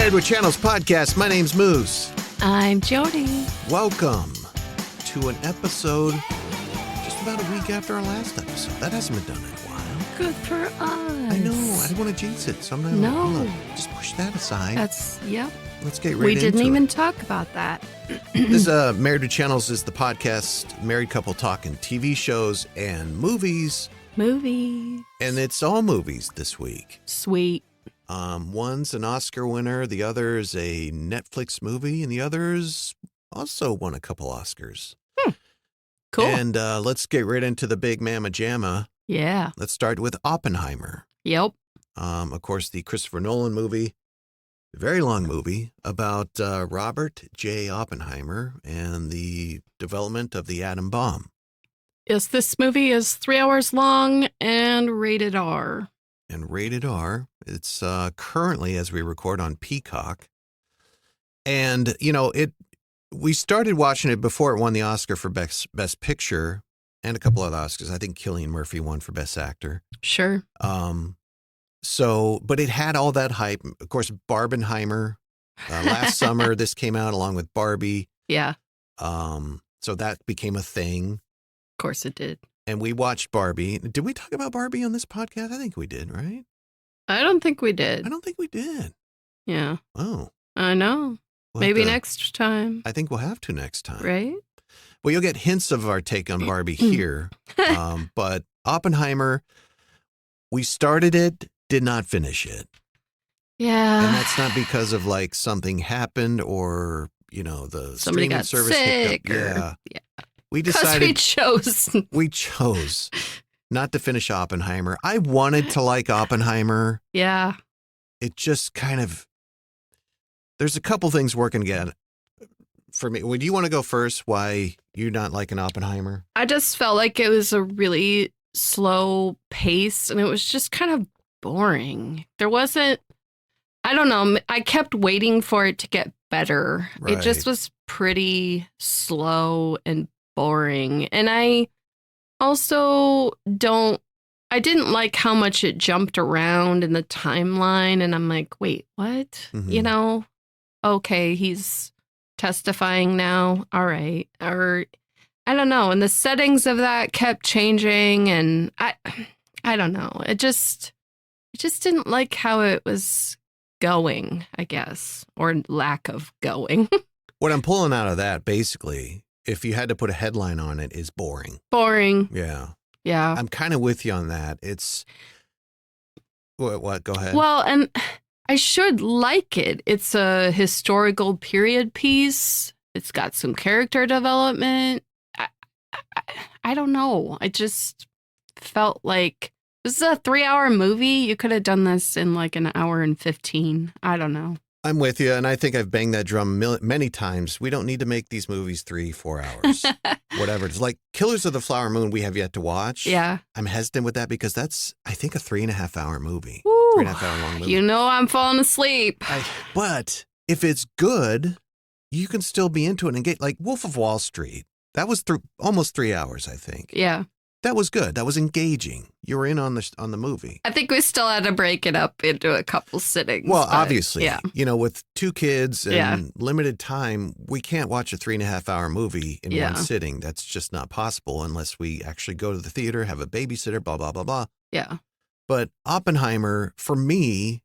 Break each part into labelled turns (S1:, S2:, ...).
S1: Married with Channels podcast. My name's Moose.
S2: I'm Jody.
S1: Welcome to an episode just about a week after our last episode. That hasn't been done in a while.
S2: Good for us.
S1: I know. I don't want to jinx it, so I'm not.
S2: No.
S1: Just push that aside.
S2: Yep.
S1: Let's get right into it.
S2: We didn't even talk about that.
S1: This Married with Channels is the podcast, married couple talking TV shows and movies.
S2: Movies.
S1: And it's all movies this week.
S2: Sweet.
S1: One's an Oscar winner, the other is a Netflix movie, and the other's also won a couple Oscars.
S2: Cool.
S1: And let's get right into the big mamma jamma.
S2: Yeah.
S1: Let's start with Oppenheimer.
S2: Yep.
S1: Of course, the Christopher Nolan movie, very long movie about Robert J. Oppenheimer and the development of the atom bomb.
S2: Yes, this movie is 3 hours long and rated R.
S1: And rated R. It's currently, as we record, on Peacock. And, you know, we started watching it before it won the Oscar for Best Picture and a couple other Oscars. I think Cillian Murphy won for Best Actor.
S2: Sure.
S1: But it had all that hype. Of course, Barbenheimer. Last summer, this came out along with Barbie.
S2: Yeah.
S1: So that became a thing.
S2: Of course it did.
S1: And we watched Barbie. Did we talk about Barbie on this podcast? I think we did, right?
S2: I don't think we did.
S1: I don't think we did.
S2: Yeah.
S1: Oh.
S2: I know. Maybe next time.
S1: I think we'll have to next time.
S2: Right?
S1: Well, you'll get hints of our take on Barbie here. But Oppenheimer, we started it, did not finish it.
S2: Yeah.
S1: And that's not because of like something happened or, you know, the
S2: Somebody
S1: streaming
S2: got
S1: service
S2: sick
S1: picked up.
S2: Yeah.
S1: We
S2: Because
S1: decided
S2: we chose.
S1: we chose not to finish Oppenheimer. I wanted to like Oppenheimer.
S2: Yeah.
S1: It just kind of, there's a couple things working again for me. Would you want to go first? Why you not liking Oppenheimer?
S2: I just felt like it was a really slow pace and it was just kind of boring. There wasn't, I don't know, I kept waiting for it to get better.
S1: Right.
S2: It just was pretty slow and boring. And I also didn't like how much it jumped around in the timeline. And I'm like, wait, what?
S1: Mm-hmm.
S2: You know, okay, he's testifying now. All right. Or I don't know. And the settings of that kept changing. And I don't know. It just didn't like how it was going, I guess, or lack of going.
S1: What I'm pulling out of that, basically, if you had to put a headline on it, is boring.
S2: Boring.
S1: Yeah.
S2: Yeah.
S1: I'm kind of with you on that. It's, what? Go ahead.
S2: Well, and I should like it. It's a historical period piece. It's got some character development. I don't know. I just felt like this is a 3-hour movie. You could have done this in like an hour and 15. I don't know.
S1: I'm with you, and I think I've banged that drum many times. We don't need to make these movies 3-4 hours. Whatever. It's like Killers of the Flower Moon we have yet to watch.
S2: Yeah.
S1: I'm hesitant with that because that's, I think, a 3.5-hour movie.
S2: Woo.
S1: 3.5-hour long movie.
S2: You know I'm falling asleep.
S1: But if it's good, you can still be into it and get, like Wolf of Wall Street. That was almost 3 hours, I think.
S2: Yeah.
S1: That was good. That was engaging. You were in on the movie.
S2: I think we still had to break it up into a couple sittings.
S1: Well,
S2: but,
S1: obviously,
S2: yeah.
S1: you know, with 2 kids and
S2: Yeah.
S1: limited time, we can't watch a 3.5-hour movie in
S2: Yeah.
S1: one sitting. That's just not possible unless we actually go to the theater, have a babysitter, blah, blah, blah, blah.
S2: Yeah.
S1: But Oppenheimer, for me,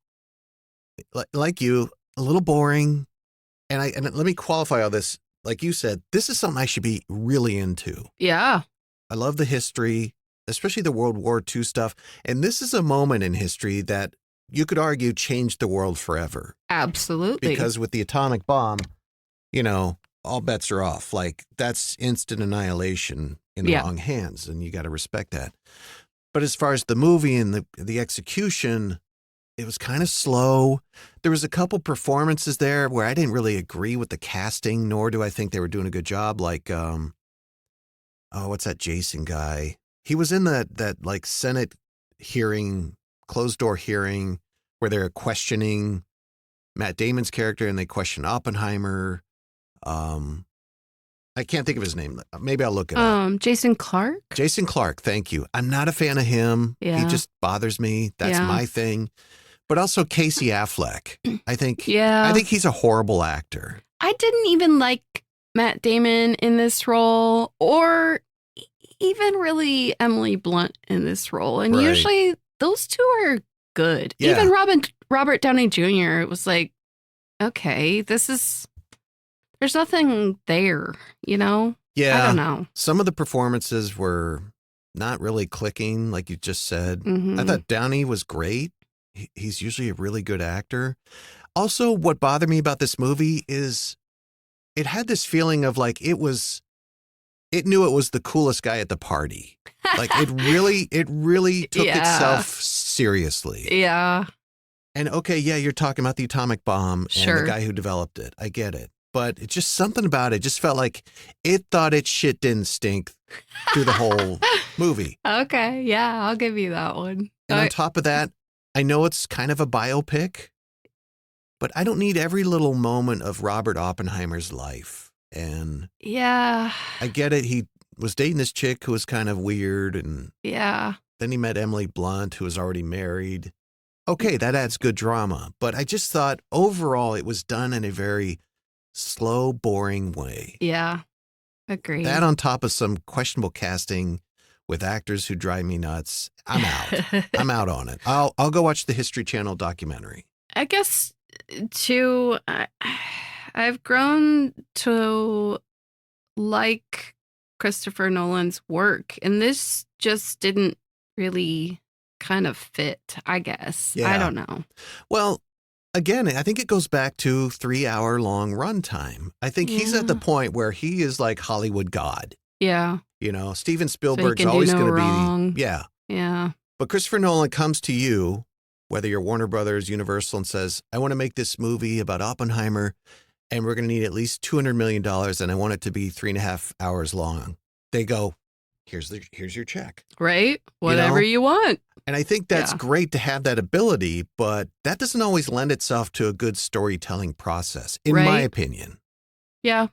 S1: like you, a little boring. And let me qualify all this. Like you said, this is something I should be really into.
S2: Yeah.
S1: I love the history, especially the World War II stuff. And this is a moment in history that you could argue changed the world forever.
S2: Absolutely.
S1: Because with the atomic bomb, you know, all bets are off. Like, that's instant annihilation in the wrong hands, and you got to respect that. But as far as the movie and the execution, it was kind of slow. There was a couple performances there where I didn't really agree with the casting, nor do I think they were doing a good job. Like, what's that Jason guy? He was in that like Senate hearing, closed door hearing, where they're questioning Matt Damon's character and they question Oppenheimer. I can't think of his name. Maybe I'll look it up.
S2: Jason Clarke?
S1: Jason Clarke, thank you. I'm not a fan of him.
S2: Yeah.
S1: He just bothers me. That's my thing. But also Casey Affleck. I think he's a horrible actor.
S2: I didn't even like Matt Damon in this role, or even really Emily Blunt in this role. And usually those two are good.
S1: Yeah.
S2: Even Robert Downey Jr., it was like, okay, there's nothing there, you know?
S1: Yeah.
S2: I don't know.
S1: Some of the performances were not really clicking, like you just said.
S2: Mm-hmm.
S1: I thought Downey was great. He's usually a really good actor. Also, what bothered me about this movie is it had this feeling of like it knew it was the coolest guy at the party. Like it really took itself seriously.
S2: Yeah.
S1: And okay, yeah, you're talking about the atomic bomb and the guy who developed it. I get it. But it's just something about it just felt like it thought its shit didn't stink through the whole movie.
S2: Okay, yeah, I'll give you that one.
S1: And on top of that, I know it's kind of a biopic, but I don't need every little moment of Robert Oppenheimer's life. And
S2: yeah,
S1: I get it. He was dating this chick who was kind of weird. And then he met Emily Blunt, who was already married. Okay, that adds good drama. But I just thought overall it was done in a very slow, boring way.
S2: Yeah, agreed.
S1: That on top of some questionable casting with actors who drive me nuts. I'm out. I'm out on it. I'll go watch the History Channel documentary.
S2: I guess, too, I've grown to like Christopher Nolan's work, and this just didn't really kind of fit, I guess.
S1: Yeah.
S2: I don't know.
S1: Well, again, I think it goes back to 3-hour-long runtime. I think he's at the point where he is like Hollywood God.
S2: Yeah.
S1: You know, Steven Spielberg's always going to be.
S2: Yeah.
S1: But Christopher Nolan comes to you, whether you're Warner Brothers, Universal, and says, I want to make this movie about Oppenheimer, and we're going to need at least $200 million, and I want it to be 3.5 hours long. They go, here's your check.
S2: Right? Whatever you want.
S1: And I think that's great to have that ability, but that doesn't always lend itself to a good storytelling process, in my opinion.
S2: Yeah.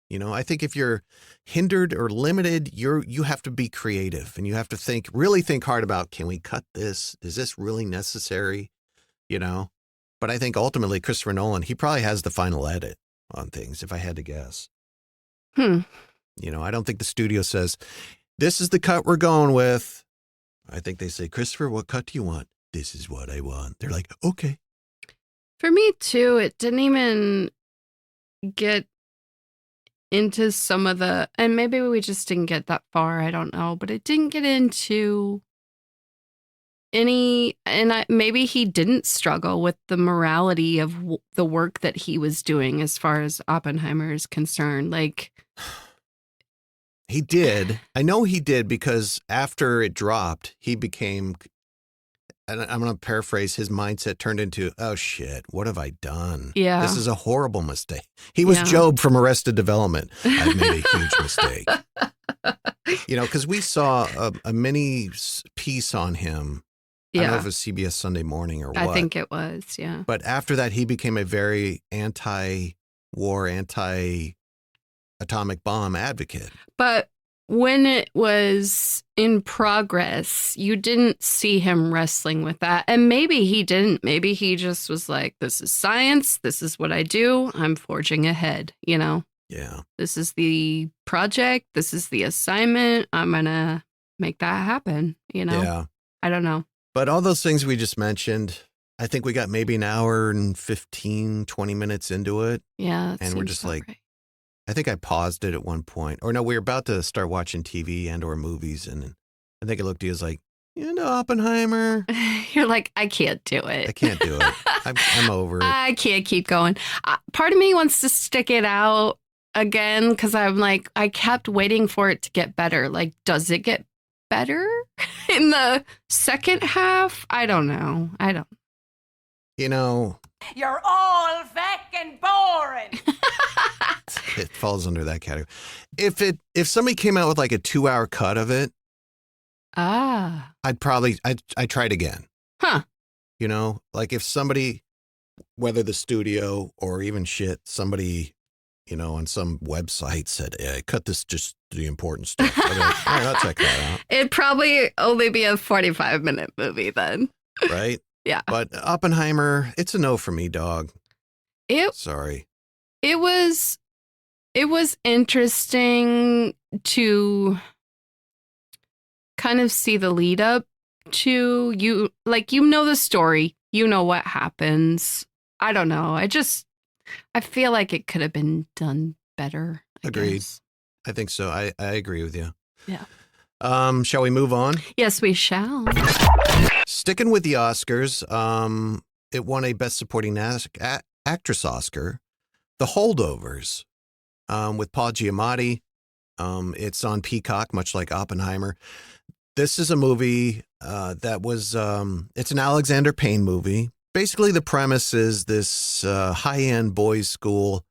S1: You know, I think if you're hindered or limited, you have to be creative, and you have to really think hard about, can we cut this? Is this really necessary? You know, but I think ultimately Christopher Nolan, he probably has the final edit on things, if I had to guess. You know, I don't think the studio says, this is the cut we're going with. I think they say, Christopher, what cut do you want? This is what I want. They're like, okay.
S2: For me, too, it didn't even get into some of the, and maybe we just didn't get that far, I don't know, but it didn't get into any, and maybe he didn't struggle with the morality of the work that he was doing as far as Oppenheimer is concerned. Like,
S1: he did. I know he did, because after it dropped, he became, and I'm going to paraphrase, his mindset turned into, oh shit, what have I done?
S2: Yeah.
S1: This is a horrible mistake. He was Job from Arrested Development. I've made a huge mistake. You know, because we saw a mini piece on him. I don't know if it was CBS Sunday Morning or what.
S2: I think it was, yeah.
S1: But after that, he became a very anti-war, anti-atomic bomb advocate.
S2: But when it was in progress, you didn't see him wrestling with that. And maybe he didn't. Maybe he just was like, this is science. This is what I do. I'm forging ahead, you know?
S1: Yeah.
S2: This is the project. This is the assignment. I'm going to make that happen, you know?
S1: Yeah.
S2: I don't know.
S1: But all those things we just mentioned, I think we got maybe an hour and 15, 20 minutes into it.
S2: Yeah.
S1: And we're just like, right. I think I paused it at one point. Or no, we were about to start watching TV and or movies. And I think I looked at you as like, you know, Oppenheimer.
S2: You're like, I can't do it.
S1: I can't do it. I'm over it.
S2: I can't keep going. Part of me wants to stick it out again, because I'm like, I kept waiting for it to get better. Like, does it get better in the second half? I don't know.
S1: You know,
S3: you're all fucking boring.
S1: It falls under that category. If somebody came out with like a 2-hour cut of it, I'd try it again.
S2: Huh.
S1: You know, like if somebody, whether the studio or even somebody, you know, on some website said, hey, cut this, just the important stuff. I'd like, all right, I'll check that out.
S2: It'd probably only be a 45-minute movie then.
S1: Right?
S2: Yeah.
S1: But Oppenheimer, it's a no for me, dog. Sorry.
S2: It was interesting to kind of see the lead up to you. Like, you know the story. You know what happens. I don't know. I feel like it could have been done better.
S1: Agreed.
S2: Guess.
S1: I think so. I agree with you.
S2: Yeah.
S1: Shall we move on?
S2: Yes, we shall.
S1: Sticking with the Oscars, it won a Best Supporting Actress Oscar, The Holdovers, with Paul Giamatti. It's on Peacock, much like Oppenheimer. This is a movie that was, it's an Alexander Payne movie. Basically, the premise is this high-end boys' school.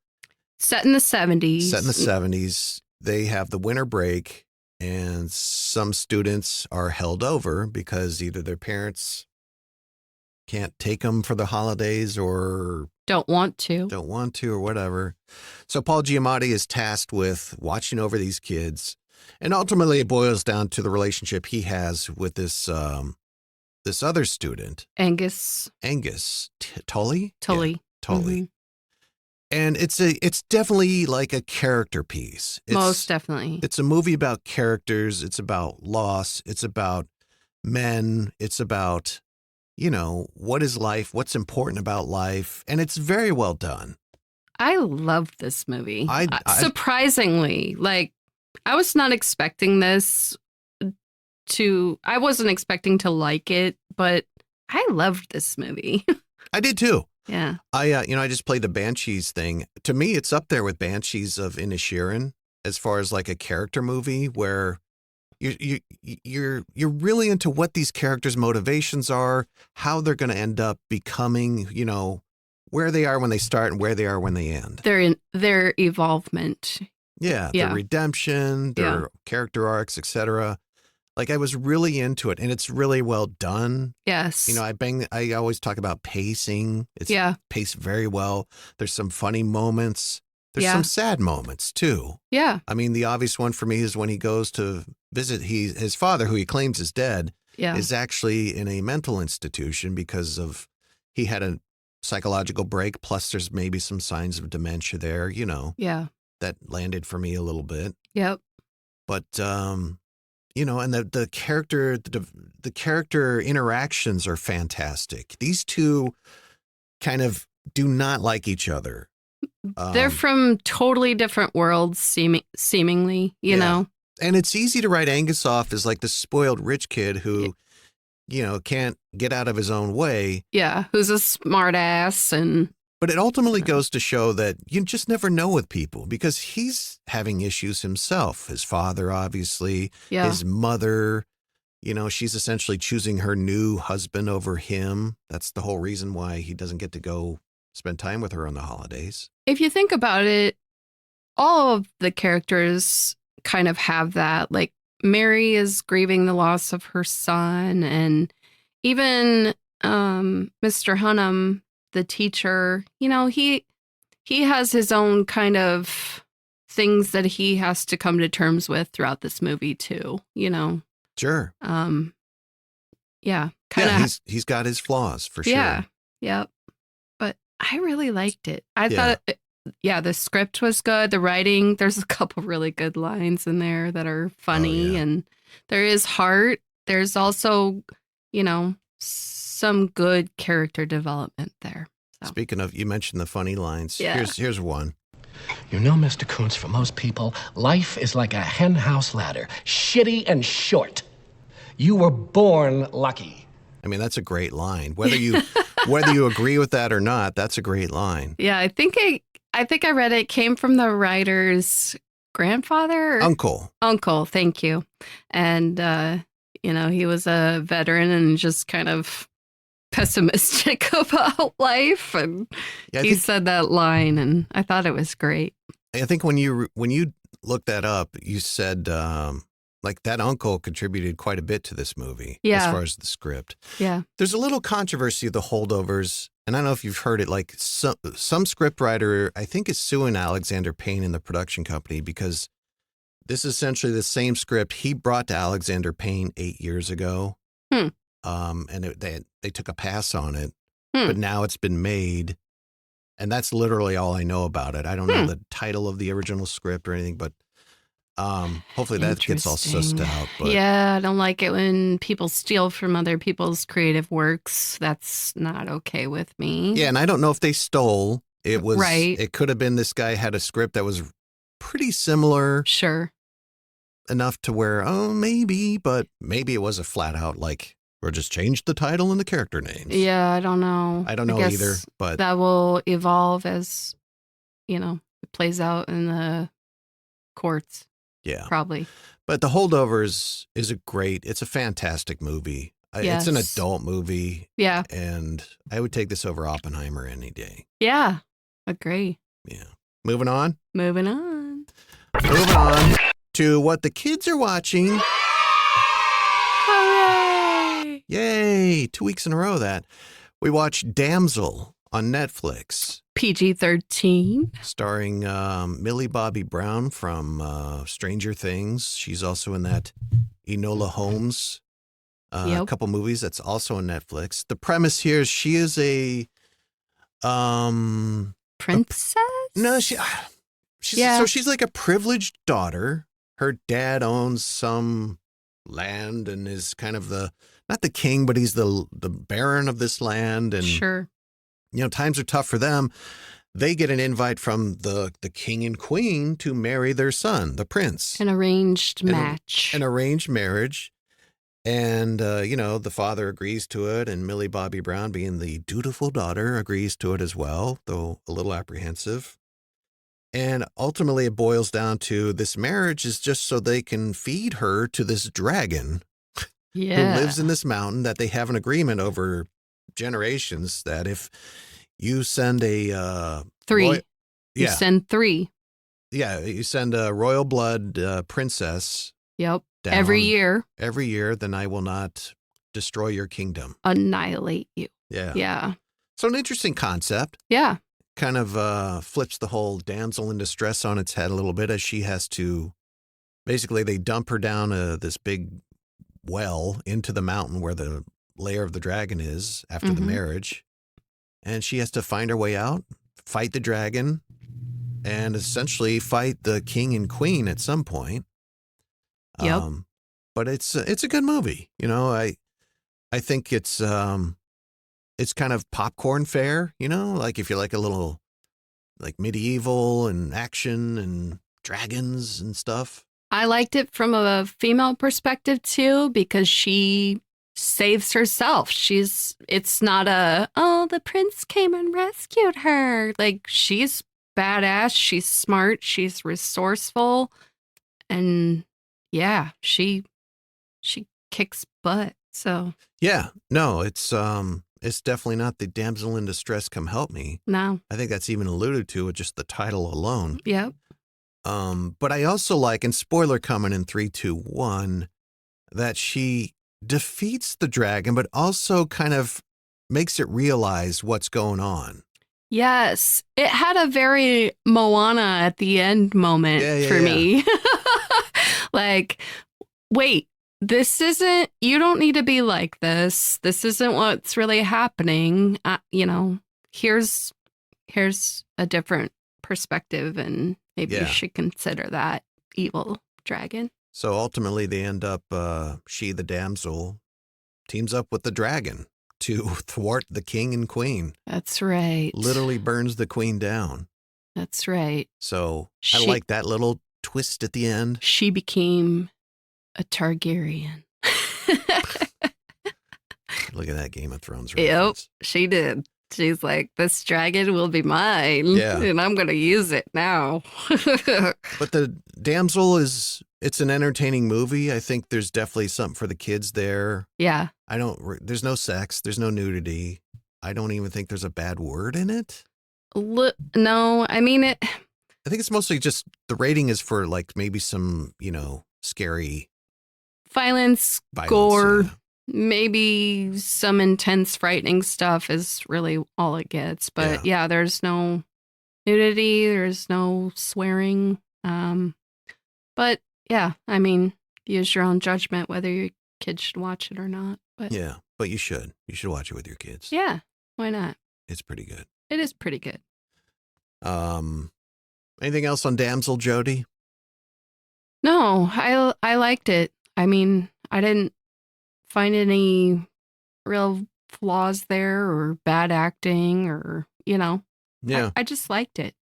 S2: Set in the 70s.
S1: They have the winter break, and some students are held over because either their parents can't take them for the holidays or
S2: don't want to
S1: or whatever. So Paul Giamatti is tasked with watching over these kids. And ultimately it boils down to the relationship he has with this other student.
S2: Angus.
S1: Tully?
S2: Tully.
S1: Yeah, Tully.
S2: Mm-hmm.
S1: And it's definitely like a character piece.
S2: Most definitely.
S1: It's a movie about characters. It's about loss. It's about men. It's about, what is life? What's important about life? And it's very well done.
S2: I love this movie.
S1: I
S2: surprisingly, like, I was not expecting this I wasn't expecting to like it, but I loved this movie.
S1: I did too.
S2: Yeah.
S1: I just played the Banshees thing. To me, it's up there with Banshees of Inisherin as far as like a character movie where you're really into what these characters' motivations are, how they're going to end up becoming, where they are when they start and where they are when they end.
S2: Their evolvement.
S1: Yeah, their redemption, their character arcs, etc. Like, I was really into it, and it's really well done.
S2: Yes.
S1: I always talk about pacing. It's paced very well. There's some funny moments. There's some sad moments, too.
S2: Yeah.
S1: I mean, the obvious one for me is when he goes to visit his father, who he claims is dead, is actually in a mental institution because he had a psychological break, plus there's maybe some signs of dementia there,
S2: Yeah.
S1: That landed for me a little bit.
S2: Yep.
S1: But, and the character interactions are fantastic. These two kind of do not like each other.
S2: They're from totally different worlds, seemingly, you know.
S1: And it's easy to write Angus off as like the spoiled rich kid who, can't get out of his own way.
S2: Yeah, who's a smart ass
S1: But it ultimately goes to show that you just never know with people because he's having issues himself. His father, obviously, his mother, she's essentially choosing her new husband over him. That's the whole reason why he doesn't get to go spend time with her on the holidays.
S2: If you think about it, all of the characters kind of have that. Like, Mary is grieving the loss of her son, and even Mr. Hunnam, the teacher, he has his own kind of things that he has to come to terms with throughout this movie too,
S1: Sure.
S2: Yeah.
S1: He's got his flaws for sure.
S2: Yeah. Yep. But I really liked it. I thought the script was good. The writing, there's a couple really good lines in there that are funny, and there is heart. There's also, some good character development there. So.
S1: Speaking of, you mentioned the funny lines. Here's one.
S4: Mr. Kuntz, for most people, life is like a henhouse ladder, shitty and short. You were born lucky.
S1: I mean, that's a great line. Whether you agree with that or not, that's a great line.
S2: Yeah, I think I read it came from the writer's grandfather? Uncle, thank you. And he was a veteran and just kind of pessimistic about life, and he said that line, and I thought it was great.
S1: I think when you looked that up, you said like that uncle contributed quite a bit to this movie as far as the script.
S2: Yeah,
S1: there's a little controversy of the Holdovers, and I don't know if you've heard it. Like some script writer, I think, is suing Alexander Payne and the production company because this is essentially the same script he brought to Alexander Payne 8 years ago. and they took a pass on it,
S2: Hmm.
S1: but now it's been made, and that's literally all I know about it. I don't know the title of the original script or anything, but hopefully that gets all sussed
S2: Interesting.
S1: out. But
S2: Yeah, I don't like it when people steal from other people's creative works. That's not okay with me.
S1: yeah, and I don't know if they stole. It was
S2: Right.
S1: It could have been this guy had a script that was pretty similar
S2: Sure.
S1: enough to where, oh, maybe, but maybe it was a flat out like, or just change the title and the character names.
S2: Yeah, I don't know.
S1: I don't know
S2: guess
S1: either, but
S2: that will evolve as, it plays out in the courts,
S1: yeah.
S2: probably.
S1: But The Holdovers it's a fantastic movie. It's an
S2: Yes.
S1: adult movie,
S2: Yeah.
S1: and I would take this over Oppenheimer any day.
S2: Yeah. Agree.
S1: Yeah. Moving on
S2: Moving on.
S1: to what the kids are watching.
S2: Hooray!
S1: Yay! 2 weeks in a row that we watched Damsel on Netflix,
S2: PG-13.
S1: starring Millie Bobby Brown from Stranger Things. She's also in that Enola Holmes
S2: Yep.
S1: couple movies that's also on Netflix. The premise here is she is a
S2: Princess?
S1: no, she's like a privileged daughter. Her dad owns some land and is kind of not the king, but he's the baron of this land. And
S2: Sure.
S1: times are tough for them. They get an invite from the king and queen to marry their son, the prince.
S2: An arranged match.
S1: An arranged marriage. And, the father agrees to it, and Millie Bobby Brown, being the dutiful daughter, agrees to it as well, though a little apprehensive. And ultimately, it boils down to this marriage is just so they can feed her to this dragon
S2: Yeah.
S1: who lives in this mountain, that they have an agreement over generations that if you send a...
S2: 3. You
S1: yeah,
S2: send 3.
S1: yeah, you send a royal blood princess
S2: Yep.
S1: down
S2: Every year.
S1: then I will not destroy your kingdom.
S2: Annihilate you.
S1: Yeah.
S2: Yeah.
S1: So an interesting concept.
S2: Yeah.
S1: Kind of flips the whole damsel in distress on its head a little bit, as she has to, basically they dump her down this big well into the mountain where the lair of the dragon is after the marriage. And she has to find her way out, fight the dragon, and essentially fight the king and queen at some point.
S2: Yep.
S1: But it's a good movie. I think it's kind of popcorn fare, like if you like a little like medieval and action and dragons and stuff.
S2: I liked it from a female perspective too, because she saves herself. It's not the prince came and rescued her. Like, she's badass, she's smart, she's resourceful, and yeah, she kicks butt. So
S1: Yeah, no, it's definitely not the damsel in distress come help me.
S2: no.
S1: I think that's even alluded to with just the title alone.
S2: Yep.
S1: But I also like, and spoiler coming in 3, 2, 1, that she defeats the dragon, but also kind of makes it realize what's going on.
S2: Yes. It had a very Moana at the end moment for me. Like, wait, you don't need to be like this. This isn't what's really happening. Here's a different perspective, and maybe you should consider that evil dragon.
S1: So ultimately they end up, she, the damsel, teams up with the dragon to thwart the king and queen.
S2: That's right.
S1: Literally burns the queen down.
S2: That's right.
S1: So I like that little twist at the end.
S2: She became a Targaryen.
S1: Look at that Game of Thrones
S2: Yep,
S1: reference.
S2: she did. She's like, this dragon will be mine.
S1: Yeah.
S2: And I'm going to use it now.
S1: But the damsel it's an entertaining movie. I think there's definitely something for the kids there.
S2: Yeah.
S1: There's no sex. There's no nudity. I don't even think there's a bad word in it.
S2: No, I mean it.
S1: I think it's mostly just the rating is for like maybe some, scary
S2: Violence, gore, maybe some intense, frightening stuff is really all it gets. But yeah, there's no nudity. There's no swearing. But yeah, I mean, use your own judgment whether your kid should watch it or not. But
S1: yeah. but you should. You should watch it with your kids.
S2: Yeah, why not?
S1: It's pretty good.
S2: It is pretty good.
S1: Anything else on Damsel, Jody?
S2: No, I liked it. I mean, I didn't find any real flaws there or bad acting or,
S1: Yeah.
S2: I just liked it.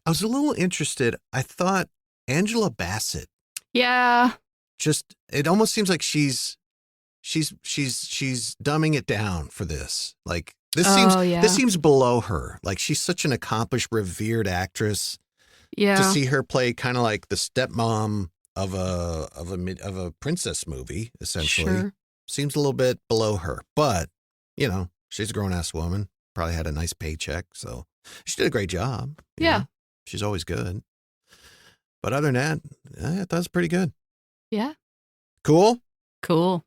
S1: I was a little interested. I thought Angela Bassett.
S2: Yeah.
S1: Just, it almost seems like she's dumbing it down for this. Like this seems below her. Like she's such an accomplished, revered actress.
S2: Yeah.
S1: To see her play kind of like the stepmom of a princess movie, essentially,
S2: Sure.
S1: seems a little bit below her. But she's a grown ass woman. Probably had a nice paycheck, so she did a great job.
S2: Yeah.
S1: She's always good. But other than that, I thought it was pretty good.
S2: Yeah.
S1: Cool.
S2: Cool.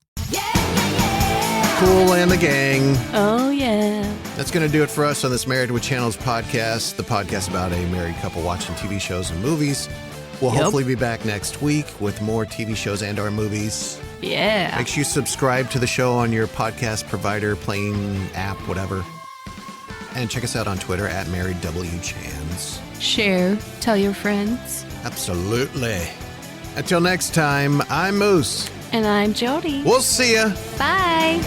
S1: Cool and the gang.
S2: Oh, yeah.
S1: That's going to do it for us on this Married with Channels podcast, the podcast about a married couple watching TV shows and movies. We'll hopefully be back next week with more TV shows and our movies.
S2: Yeah.
S1: Make sure you subscribe to the show on your podcast provider, playing app, whatever. And check us out on Twitter at MarriedWChans.
S2: Share. Tell your friends.
S1: Absolutely. Until next time, I'm Moose.
S2: And I'm Jody.
S1: We'll see ya.
S2: Bye.